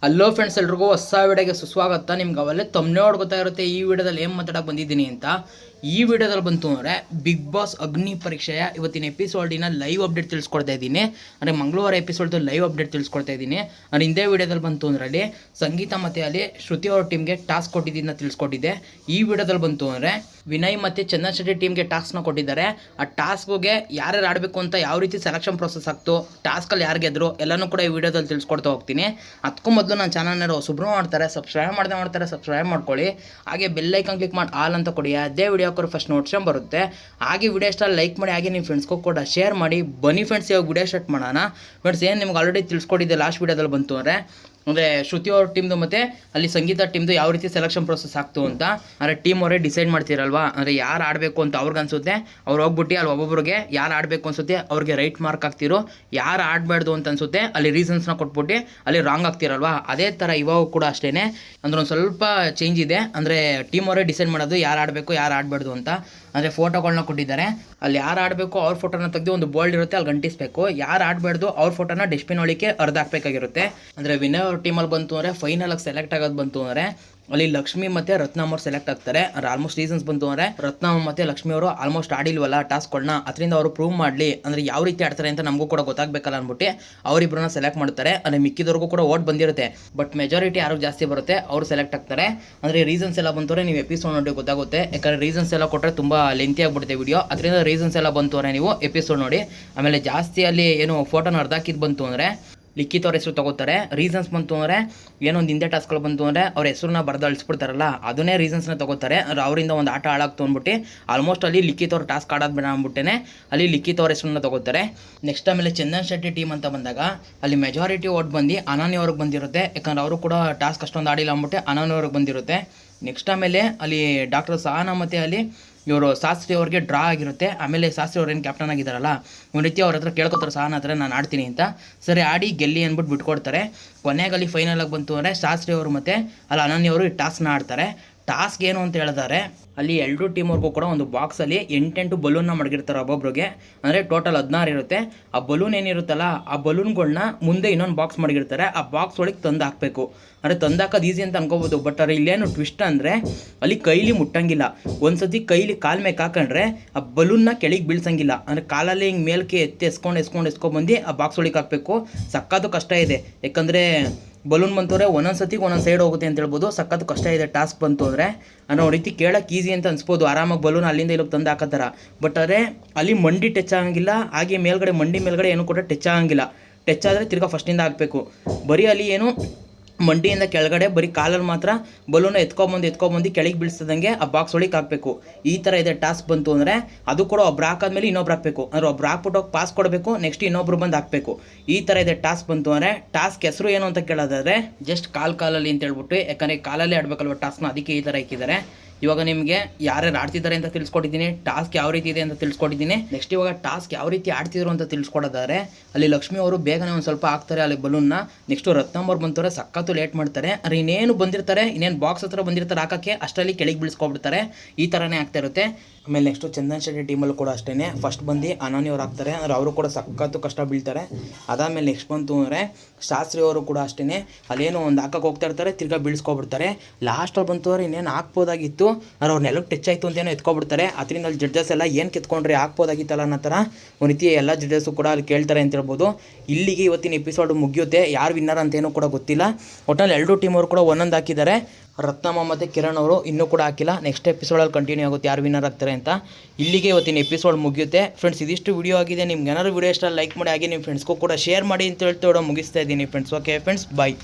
Hello friends, ಎಲ್ರಿಗೂ ಹೊಸ ವಿಡಿಯೋಗೆ ಸುಸ್ವಾಗತ. ನಿಮ್ಗೆ ಅವಲ್ಲೇ ತಮ್ಮನೇಡ್ ಗೊತ್ತಾಗಿರುತ್ತೆ ಈ ವಿಡಿಯೋದಲ್ಲಿ ಏನು ಮಾತಾಡಕ್ಕೆ ಬಂದಿದ್ದೀನಿ ಅಂತ. ಈ ವಿಡಿಯೋದಲ್ಲಿ ಬಂತು ಅಂದರೆ ಬಿಗ್ ಬಾಸ್ ಅಗ್ನಿ ಪರೀಕ್ಷೆಯ ಇವತ್ತಿನ ಎಪಿಸೋಡಿನ ಲೈವ್ ಅಪ್ಡೇಟ್ ತಿಳಿಸ್ಕೊಡ್ತಾ ಇದ್ದೀನಿ. ಅಂದರೆ ಮಂಗಳವಾರ ಎಪಿಸೋಡ್ದು ಲೈವ್ ಅಪ್ಡೇಟ್ ತಿಳಿಸ್ಕೊಡ್ತಾ ಇದ್ದೀನಿ. ನಾನು ಹಿಂದೆ ವಿಡಿಯೋದಲ್ಲಿ ಬಂತು ಅಂದರೆ ಸಂಗೀತ ಮತ್ತು ಅಲ್ಲಿ ಶ್ರುತಿ ಅವ್ರ ಟೀಮ್ಗೆ ಟಾಸ್ಕ್ ಕೊಟ್ಟಿದ್ದನ್ನ ತಿಳಿಸ್ಕೊಟ್ಟಿದ್ದೆ. ಈ ವಿಡಿಯೋದಲ್ಲಿ ಬಂತು ಅಂದರೆ ವಿನಯ್ ಮತ್ತು ಚಂದನ್ ಶೆಟ್ಟಿ ಟೀಮ್ಗೆ ಟಾಸ್ಕ್ನ ಕೊಟ್ಟಿದ್ದಾರೆ. ಆ ಟಾಸ್ಕ್ಗೆ ಯಾರ್ಯಾರು ಆಡಬೇಕು ಅಂತ ಯಾವ ರೀತಿ ಸೆಲೆಕ್ಷನ್ ಪ್ರೊಸೆಸ್ ಆಗ್ತು, ಟಾಸ್ಕಲ್ಲಿ ಯಾರು ಗೆದ್ರು ಎಲ್ಲನೂ ಕೂಡ ಈ ವಿಡಿಯೋದಲ್ಲಿ ತಿಳಿಸ್ಕೊಡ್ತಾ ಹೋಗ್ತೀನಿ. ಅದಕ್ಕೂ ಮೊದಲು ನನ್ನ ಚಾನಲ್ನ ಸುಬ್ರು ಮಾಡ್ತಾರೆ, ಸಬ್ಸ್ಕ್ರೈಬ್ ಮಾಡ್ಕೊಳ್ಳಿ. ಹಾಗೆ ಬೆಲ್ ಐಕಾನ್ ಕ್ಲಿಕ್ ಮಾಡಿ ಆಲ್ ಅಂತ ಕೊಡಿ. ಅದೇ ವಿಡಿಯೋ ಹಾಕೋರು ಫಸ್ಟ್ ನೋಟ್ಸ್ಕೊಂಡು ಬರುತ್ತೆ. ಹಾಗೆ ವಿಡಿಯೋ ಇಷ್ಟ ಲೈಕ್ ಮಾಡಿ, ಹಾಗೆ ನಿಮ್ಮ ಫ್ರೆಂಡ್ಸ್ಗೂ ಕೂಡ ಶೇರ್ ಮಾಡಿ. ಬನ್ನಿ ಫ್ರೆಂಡ್ಸ್, ಇವಾಗ ವಿಡಿಯೋ ಸ್ಟಾರ್ಟ್ ಮಾಡೋಣ. ಫ್ರೆಂಡ್ಸ್, ಏನು ನಿಮ್ಗೆ ಆಲ್ರೆಡಿ ತಿಳಿಸ್ಕೊಟ್ಟಿದ್ದೆ ಲಾಸ್ಟ್ ವಿಡಿಯೋದಲ್ಲಿ ಬಂತು ಅಂದರೆ ಶ್ರುತಿ ಅವ್ರ ಟೀಮ್ದು ಮತ್ತು ಅಲ್ಲಿ ಸಂಗೀತ ಟೀಮ್ದು ಯಾವ ರೀತಿ ಸೆಲೆಕ್ಷನ್ ಪ್ರೊಸೆಸ್ ಆಗ್ತು ಅಂತ. ಅಂದರೆ ಟೀಮ್ ಅವರೇ ಡಿಸೈಡ್ ಮಾಡ್ತೀರಲ್ವಾ, ಅಂದರೆ ಯಾರು ಆಡಬೇಕು ಅಂತ ಅವ್ರಿಗೆ ಅನ್ಸುತ್ತೆ, ಅವ್ರು ಹೋಗ್ಬಿಟ್ಟು ಅಲ್ಲಿ ಒಬ್ಬೊಬ್ರಿಗೆ ಯಾರು ಆಡಬೇಕು ಅನ್ಸುತ್ತೆ ಅವ್ರಿಗೆ ರೈಟ್ ಮಾರ್ಕ್ ಹಾಕ್ತಿರೋ, ಯಾರು ಆಡಬಾರ್ದು ಅಂತ ಅನ್ಸುತ್ತೆ ಅಲ್ಲಿ ರೀಸನ್ಸ್ನ ಕೊಟ್ಬಿಟ್ಟು ಅಲ್ಲಿ ರಾಂಗ್ ಆಗ್ತಿರಲ್ವಾ. ಅದೇ ಥರ ಇವಾಗ ಕೂಡ ಅಷ್ಟೇ. ಅಂದ್ರೆ ಒಂದು ಸ್ವಲ್ಪ ಚೇಂಜ್ ಇದೆ. ಅಂದರೆ ಟೀಮ್ ಅವರೇ ಡಿಸೈಡ್ ಮಾಡೋದು ಯಾರು ಆಡಬೇಕು ಯಾರು ಆಡಬಾರ್ದು ಅಂತ. ಅಂದರೆ ಫೋಟೋಗಳನ್ನ ಕೊಟ್ಟಿದ್ದಾರೆ. ಅಲ್ಲಿ ಯಾರು ಆಡಬೇಕು ಅವ್ರ ಫೋಟೋನ ತೆಗೆದು ಒಂದು ಬೋಲ್ಡ್ ಇರುತ್ತೆ ಅಲ್ಲಿ ಗಂಟಿಸಬೇಕು. ಯಾರು ಆಡಬಾರ್ದು ಅವ್ರ ಫೋಟೋನ ಡಸ್ಟ್ಬಿನ್ ಒಳಗೆ ಹಾಕಬೇಕಾಗಿರುತ್ತೆ. ಅಂದರೆ ವಿನಯ್ ಅವ್ರ ಟೀಮಲ್ಲಿ ಬಂತು ಅಂದರೆ ಫೈನಲಾಗಿ ಸೆಲೆಕ್ಟ್ ಆಗೋದು ಬಂತು ಅಂದರೆ ಅಲ್ಲಿ ಲಕ್ಷ್ಮಿ ಮತ್ತು ರತ್ನಮ್ಮ ಅವ್ರು ಸೆಲೆಕ್ಟ್ ಆಗ್ತಾರೆ. ಅಂದರೆ ಆಲ್ಮೋಸ್ಟ್ ರೀಸನ್ಸ್ ಬಂತು ಅಂದರೆ ರತ್ನಮ್ಮ ಮತ್ತು ಲಕ್ಷ್ಮಿ ಅವರು ಆಲ್ಮೋಸ್ಟ್ ಆಡಿಲ್ವಲ್ಲ ಟಾಸ್ಕ್ಗಳನ್ನ, ಅದರಿಂದ ಅವರು ಪ್ರೂವ್ ಮಾಡಲಿ, ಅಂದರೆ ಯಾವ ರೀತಿ ಆಡ್ತಾರೆ ಅಂತ ನಮಗೂ ಕೂಡ ಗೊತ್ತಾಗಬೇಕಲ್ಲ ಅಂದ್ಬಿಟ್ಟು ಅವರಿಬ್ಬರನ್ನ ಸೆಲೆಕ್ಟ್ ಮಾಡ್ತಾರೆ. ಅಂದರೆ ಮಿಕ್ಕಿದವ್ರಿಗೂ ಕೂಡ ಓಟ್ ಬಂದಿರುತ್ತೆ, ಬಟ್ ಮೆಜಾರಿಟಿ ಯಾರು ಜಾಸ್ತಿ ಬರುತ್ತೆ ಅವರು ಸೆಲೆಕ್ಟ್ ಆಗ್ತಾರೆ. ಅಂದರೆ ರೀಸನ್ಸ್ ಎಲ್ಲ ಬಂತು ನೀವು ಎಪಿಸೋಡ್ ನೋಡಿ ಗೊತ್ತಾಗುತ್ತೆ. ಯಾಕಂದರೆ ರೀಸನ್ಸ್ ಎಲ್ಲ ಕೊಟ್ಟರೆ ತುಂಬ ಲೆಂತಿ ಆಗಿಬಿಡುತ್ತೆ ವಿಡಿಯೋ. ಅದರಿಂದ ರೀಸನ್ಸ್ ಎಲ್ಲ ಬಂತು ಅಂದರೆ ನೀವು ಎಪಿಸೋಡ್ ನೋಡಿ. ಆಮೇಲೆ ಜಾಸ್ತಿ ಅಲ್ಲಿ ಏನು ಫೋಟೋನ ಅರ್ಧಾಕಿದ್ದು ಬಂತು ಅಂದರೆ ಲಿಖಿತ್ ಅವ್ರ ಹೆಸರು ತಗೋತಾರೆ. ರೀಸನ್ಸ್ ಬಂತು ಅಂದರೆ ಏನೊಂದು ಹಿಂದೆ ಟಾಸ್ಕ್ಗಳು ಬಂತು ಅಂದರೆ ಅವ್ರ ಹೆಸರನ್ನ ಬರೆದು ಅಳಿಸ್ಬಿಡ್ತಾರಲ್ಲ, ಅದನ್ನೇ ರೀಸನ್ಸ್ನ ತಗೋತಾರೆ. ಅಂದರೆ ಅವರಿಂದ ಒಂದು ಆಟ ಹಾಳಾಗ್ತು ಅಂದ್ಬಿಟ್ಟು ಆಲ್ಮೋಸ್ಟ್ ಅಲ್ಲಿ ಲಿಖಿತ್ ಅವ್ರ ಟಾಸ್ಕ್ ಆಡೋದು ಬೇಡ ಅಂದ್ಬಿಟ್ಟೆ ಅಲ್ಲಿ ಲಿಖಿತ್ ಅವ್ರ ಹೆಸರನ್ನ ತಗೋತಾರೆ. ನೆಕ್ಸ್ಟ್ ಆಮೇಲೆ ಚಂದನ್ ಶೆಟ್ಟಿ ಟೀಮ್ ಅಂತ ಬಂದಾಗ ಅಲ್ಲಿ ಮೆಜಾರಿಟಿ ಓಟ್ ಬಂದು ಅನನ್ಯ ಅವ್ರಿಗೆ ಬಂದಿರುತ್ತೆ. ಯಾಕಂದ್ರೆ ಅವರು ಕೂಡ ಟಾಸ್ಕ್ ಅಷ್ಟೊಂದು ಆಡಿಲ್ಲ ಅಂದ್ಬಿಟ್ಟು ಅನನ್ಯ ಅವ್ರಿಗೆ ಬಂದಿರುತ್ತೆ. ನೆಕ್ಸ್ಟ್ ಆಮೇಲೆ ಅಲ್ಲಿ ಡಾಕ್ಟರ್ ಸಹನಾ ಮತ್ತು ಅಲ್ಲಿ ಇವರು ಶಾಸ್ತ್ರಿ ಅವ್ರಿಗೆ ಡ್ರಾ ಆಗಿರುತ್ತೆ. ಆಮೇಲೆ ಶಾಸ್ತ್ರಿ ಅವ್ರು ಏನು ಕ್ಯಾಪ್ಟನ್ ಆಗಿದ್ದಾರಲ್ಲ, ಒಂದು ರೀತಿ ಅವ್ರ ಹತ್ರ ಕೇಳ್ಕೊತಾರೆ ಸಹನಾ ಹತ್ರ ನಾನು ಆಡ್ತೀನಿ ಅಂತ. ಸರಿ ಆಡಿ ಗೆಲ್ಲಿ ಅಂದ್ಬಿಟ್ಟು ಬಿಟ್ಕೊಡ್ತಾರೆ. ಕೊನೆಗಲ್ಲಿ ಫೈನಲಾಗಿ ಬಂತು ಅಂದರೆ ಶಾಸ್ತ್ರಿ ಅವರು ಮತ್ತು ಅಲ್ಲಿ ಅನನ್ಯ ಅವರು ಈ ಟಾಸ್ಕ್ನ ಆಡ್ತಾರೆ. ಟಾಸ್ಕ್ ಏನು ಅಂತ ಹೇಳಿದರೆ ಅಲ್ಲಿ ಎರಡೂ ಟೀಮ್ವರೆಗೂ ಕೂಡ ಒಂದು ಬಾಕ್ಸಲ್ಲಿ 8 ಬಲೂನ್ನ ಮಡಗಿರ್ತಾರೆ ಒಬ್ಬೊಬ್ರಿಗೆ. ಅಂದರೆ ಟೋಟಲ್ 16 ಇರುತ್ತೆ. ಆ ಬಲೂನ್ ಏನಿರುತ್ತಲ್ಲ ಆ ಬಲೂನ್ಗಳನ್ನ ಮುಂದೆ ಇನ್ನೊಂದು ಬಾಕ್ಸ್ ಮಡಗಿರ್ತಾರೆ. ಆ ಬಾಕ್ಸ್ ಒಳಗೆ ತಂದು ಹಾಕಬೇಕು. ಅಂದರೆ ತಂದು ಹಾಕೋದು ಈಸಿ ಅಂತ ಅನ್ಕೋಬೋದು, ಬಟ್ ಅವ್ರು ಇಲ್ಲೇನು ಟ್ವಿಸ್ಟ್ ಅಂದರೆ ಅಲ್ಲಿ ಕೈಲಿ ಮುಟ್ಟಂಗಿಲ್ಲ. ಒಂದು ಸತಿ ಕೈಲಿ ಕಾಲು ಮೇಲೆ ಹಾಕೊಂಡ್ರೆ ಆ ಬಲೂನ್ನ ಕೆಳಗೆ ಬೀಳ್ಸಂಗಿಲ್ಲ. ಅಂದರೆ ಕಾಲಲ್ಲಿ ಹಿಂಗೆ ಮೇಲ್ಕೆ ಎತ್ಕೊಂಡ್ಬಂದು ಆ ಬಾಕ್ಸ್ ಒಳಗೆ ಹಾಕಬೇಕು. ಸಕ್ಕತ್ತು ಕಷ್ಟ ಇದೆ. ಯಾಕಂದರೆ ಬಲೂನ್ ಬಂತವ್ರೆ ಒಂದೊಂದು ಸತಿಗೆ ಒಂದೊಂದು ಸೈಡ್ ಹೋಗುತ್ತೆ ಅಂತ ಹೇಳ್ಬೋದು. ಸಕ್ಕತ್ತು ಕಷ್ಟ ಇದೆ ಟಾಸ್ಕ್ ಬಂತು ಅಂದರೆ. ಅನ್ನೋ ರೀತಿ ಕೇಳಕ್ಕೆ ಈಸಿ ಅಂತ ಅನ್ಸ್ಬೋದು, ಆರಾಮಾಗಿ ಬಲೂನ್ ಅಲ್ಲಿಂದ ಇಲ್ಲಿಗೆ ತಂದು ಹಾಕೋತಾರ. ಬಟ್ ಆದರೆ ಅಲ್ಲಿ ಮಂಡಿ ಟಚ್ ಆಗಂಗಿಲ್ಲ, ಹಾಗೆ ಮೇಲ್ಗಡೆ ಮಂಡಿ ಮೇಲ್ಗಡೆ ಏನು ಕೂಡ ಟಚ್ ಆಗಂಗಿಲ್ಲ. ಟಚ್ ಆದರೆ ತಿರ್ಗಾ ಫಸ್ಟಿಂದ ಹಾಕಬೇಕು. ಬರೀ ಅಲ್ಲಿ ಏನು ಮಂಡಿಯಿಂದ ಕೆಳಗಡೆ ಬರೀ ಕಾಲಲ್ಲಿ ಮಾತ್ರ ಬಲೂನ ಎತ್ಕೊಂಬಂದು ಕೆಳಗೆ ಬೀಳಿಸ್ದಂಗೆ ಆ ಬಾಕ್ಸ್ ಒಳಗೆ ಹಾಕಬೇಕು. ಈ ಥರ ಇದೆ ಟಾಸ್ಕ್ ಬಂತು ಅಂದರೆ. ಅದು ಕೂಡ ಒಬ್ರು ಹಾಕಾದ್ಮೇಲೆ ಇನ್ನೊಬ್ರು ಹಾಕಬೇಕು. ಅಂದರೆ ಒಬ್ರು ಹಾಕ್ಬಿಟ್ಟು ಪಾಸ್ ಕೊಡಬೇಕು, ನೆಕ್ಸ್ಟ್ ಇನ್ನೊಬ್ರು ಬಂದು ಹಾಕಬೇಕು. ಈ ಥರ ಇದೆ ಟಾಸ್ಕ್ ಬಂತು ಅಂದರೆ. ಟಾಸ್ಕ್ ಹೆಸರು ಏನು ಅಂತ ಕೇಳೋದಾದರೆ ಜಸ್ಟ್ ಕಾಲಲ್ಲಿ ಅಂತ ಹೇಳ್ಬಿಟ್ಟು, ಯಾಕಂದರೆ ಕಾಲಲ್ಲಿ ಆಡಬೇಕಲ್ವ ಟಾಸ್ಕ್ನ, ಅದಕ್ಕೆ ಈ ಥರ ಇಕ್ಕಿದ್ದಾರೆ. ಇವಾಗ ನಿಮಗೆ ಯಾರ್ಯಾರು ಆಡ್ತಿದ್ದಾರೆ ಅಂತ ತಿಳಿಸ್ಕೊಟ್ಟಿದ್ದೀನಿ, ಟಾಸ್ಕ್ ಯಾವ ರೀತಿ ಇದೆ ಅಂತ ತಿಳಿಸ್ಕೊಟ್ಟಿದ್ದೀನಿ. ನೆಕ್ಸ್ಟ್ ಇವಾಗ ಟಾಸ್ಕ್ ಯಾವ ರೀತಿ ಆಡ್ತಿದ್ರು ಅಂತ ತಿಳಿಸ್ಕೊಡೋದಾದ್ರೆ ಅಲ್ಲಿ ಲಕ್ಷ್ಮಿ ಅವರು ಬೇಗನೆ ಒಂದು ಸ್ವಲ್ಪ ಹಾಕ್ತಾರೆ ಅಲ್ಲಿ ಬಲೂನ್ನ. ನೆಕ್ಸ್ಟು ರತ್ನಮ್ಮವ್ರು ಬಂತವ್ರೆ ಸಕ್ಕತ್ತು ಲೇಟ್ ಮಾಡ್ತಾರೆ. ಅಂದರೆ ಇನ್ನೇನು ಬಂದಿರ್ತಾರೆ, ಇನ್ನೇನು ಬಾಕ್ಸ್ ಹತ್ರ ಬಂದಿರ್ತಾರೆ ಹಾಕೋಕ್ಕೆ, ಅಷ್ಟರಲ್ಲಿ ಕೆಳಗೆ ಬೀಳಿಸ್ಕೊಬಿಡ್ತಾರೆ. ಈ ಥರನೇ ಆಗ್ತಾ ಇರುತ್ತೆ. ಆಮೇಲೆ ನೆಕ್ಸ್ಟು ಚಂದನ್ ಶೆಟ್ಟಿ ಟೀಮಲ್ಲೂ ಕೂಡ ಅಷ್ಟೇ ಫಸ್ಟ್ ಬಂದು ಅನನ್ಯ ಅವ್ರು ಹಾಕ್ತಾರೆ. ಅಂದರೆ ಅವರು ಕೂಡ ಸಕ್ಕತ್ತು ಕಷ್ಟ ಬೀಳ್ತಾರೆ. ಅದಾದಮೇಲೆ ನೆಕ್ಸ್ಟ್ ಬಂತು ಅಂದರೆ ಶಾಸ್ತ್ರಿ ಅವರು ಕೂಡ ಅಷ್ಟೇ ಅಲ್ಲೇನೋ ಒಂದು ಹಾಕಕ್ಕೆ ಹೋಗ್ತಾ ಇರ್ತಾರೆ, ತಿರ್ಗಾ ಬೀಳಿಸ್ಕೊಬಿಡ್ತಾರೆ. ಲಾಸ್ಟಲ್ಲಿ ಬಂತು ಅವ್ರು ಇನ್ನೇನು ಹಾಕ್ಬೋದಾಗಿತ್ತು, ಅವ್ರು ಅವ್ರ ನೆಲಕ್ಕೆ ಟಚ್ ಆಯಿತು ಅಂತೇನೋ ಎತ್ಕೊಬಿಡ್ತಾರೆ. ಅದರಿಂದ ಅಲ್ಲಿ ಜಡ್ಜಸ್ ಎಲ್ಲ ಏನು ಕಿತ್ಕೊಂಡ್ರೆ ಹಾಕ್ಬೋದಾಗಿತ್ತಲ್ಲ ಅನ್ನೋ ಥರ ಒಂದು ರೀತಿ ಎಲ್ಲ ಜಡ್ಜಸ್ಸು ಕೂಡ ಅಲ್ಲಿ ಕೇಳ್ತಾರೆ ಅಂತ ಹೇಳ್ಬೋದು. ಇಲ್ಲಿಗೆ ಇವತ್ತಿನ ಎಪಿಸೋಡ್ ಮುಗಿಯುತ್ತೆ. ಯಾರು ವಿನ್ನರ್ ಅಂತೇನೂ ಕೂಡ ಗೊತ್ತಿಲ್ಲ. ಒಟ್ಟಿನಲ್ಲಿ ಎರಡೂ ಟೀಮವರು ಕೂಡ ಒಂದೊಂದು ಹಾಕಿದ್ದಾರೆ. ರತ್ನಮ್ಮ ಮತ್ತು ಕಿರಣ್ ಅವರು ಇನ್ನೂ ಕೂಡ ಹಾಕಿಲ್ಲ. ನೆಕ್ಸ್ಟ್ ಎಪಿಸೋಡಲ್ಲಿ ಕಂಟಿನ್ಯೂ ಆಗುತ್ತೆ ಯಾರು ವಿನ್ನರ್ ಆಗ್ತಾರೆ ಅಂತ. ಇಲ್ಲಿಗೆ ಇವತ್ತಿನ ಎಪಿಸೋಡ್ ಮುಗಿಯುತ್ತೆ. ಫ್ರೆಂಡ್ಸ್, ಇದಿಷ್ಟು ವಿಡಿಯೋ ಆಗಿದೆ. ನಿಮ್ಗೆ ಏನಾದ್ರು ವಿಡಿಯೋ ಇಷ್ಟ ಲೈಕ್ ಮಾಡಿ, ಹಾಗೆ ನಿಮ್ಮ ಫ್ರೆಂಡ್ಸ್ಗೂ ಕೂಡ ಶೇರ್ ಮಾಡಿ ಅಂತ ಹೇಳ್ತಾ ಮುಗಿಸ್ತಾ ಇದ್ದೀನಿ ಫ್ರೆಂಡ್ಸ್. ಓಕೆ ಫ್ರೆಂಡ್ಸ್, ಬಾಯ್.